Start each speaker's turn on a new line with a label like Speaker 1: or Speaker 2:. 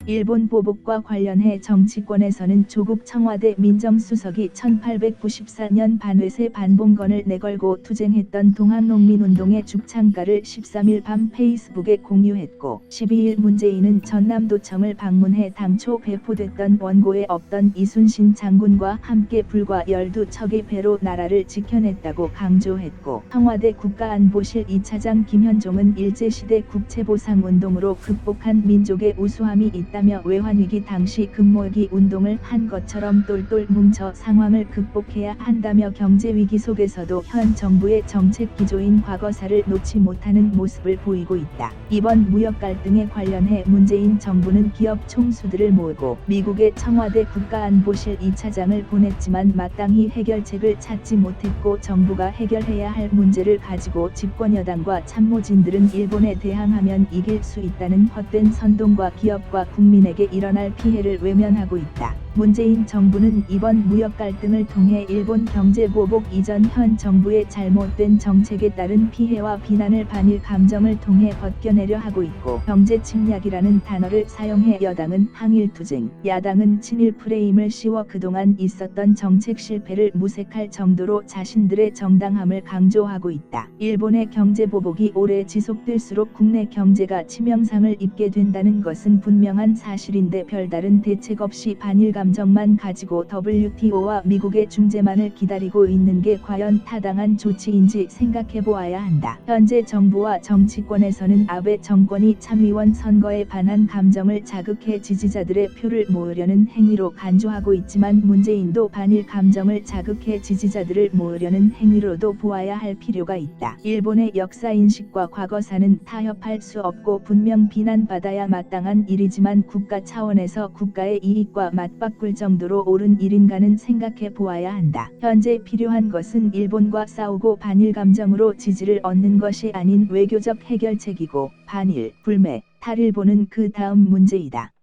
Speaker 1: 일본 보복과 관련해 정치권에서는 조국 청와대 민정수석이 1894년 반회세 반봉건을 내걸고 투쟁했던 동학농민운동의 죽창가를 13일 밤 페이스북에 공유했고 12일 문재인은 전남도청을 방문해 당초 배포됐던 원고에 없던 이순신 장군과 함께 불과 12척의 배로 나라를 지켜냈다고 강조했고 청와대 국가안보실 2차장 김현종은 일제시대 국채보상운동으로 극복한 민족의 우수함이 있다며 외환위기 당시 금모으기 운동을 한 것처럼 똘똘 뭉쳐 상황을 극복해야 한다며 경제위기 속에서도 현 정부의 정책 기조인 과거사를 놓지 못하는 모습을 보이고 있다. 이번 무역 갈등에 관련해 문재인 정부는 기업 총수들을 모으고 미국의 청와대 국가안보실 2차장을 보냈지만 마땅히 해결책을 찾지 못했고 정부가 해결해야 할 문제를 가지고 집권 여당과 참모진들은 일본에 대항하면 이길 수 있다는 헛된 선동과 기업과 국민에게 일어날 피해를 외면하고 있다. 문재인 정부는 이번 무역 갈등을 통해 일본 경제 보복 이전 현 정부의 잘못된 정책에 따른 피해와 비난을 반일 감정을 통해 벗겨내려 하고 있고 경제 침략이라는 단어를 사용해 여당은 항일 투쟁, 야당은 친일 프레임을 씌워 그동안 있었던 정책 실패를 무색할 정도로 자신들의 정당함을 강조하고 있다. 일본의 경제 보복이 오래 지속될수록 국내 경제가 치명상을 입게 된다는 것은 분명한 사실인데 별다른 대책 없이 반일 감정만 가지고 WTO와 미국의 중재만을 기다리고 있는 게 과연 타당한 조치인지 생각해 보아야 한다. 현재 정부와 정치권에서는 아베 정권이 참의원 선거에 반한 감정을 자극해 지지자들의 표를 모으려는 행위로 간주하고 있지만 문재인도 반일 감정을 자극해 지지자들을 모으려는 행위로도 보아야 할 필요가 있다. 일본의 역사인식과 과거사는 타협할 수 없고 분명 비난받아야 마땅한 일이지만 국가 차원에서 국가의 이익과 맞바꿀 정도로 옳은 일인가는 생각해 보아야 한다. 현재 필요한 것은 일본과 싸우고 반일 감정으로 지지를 얻는 것이 아닌 외교적 해결책이고 반일, 불매, 탈일본은 그 다음 문제이다.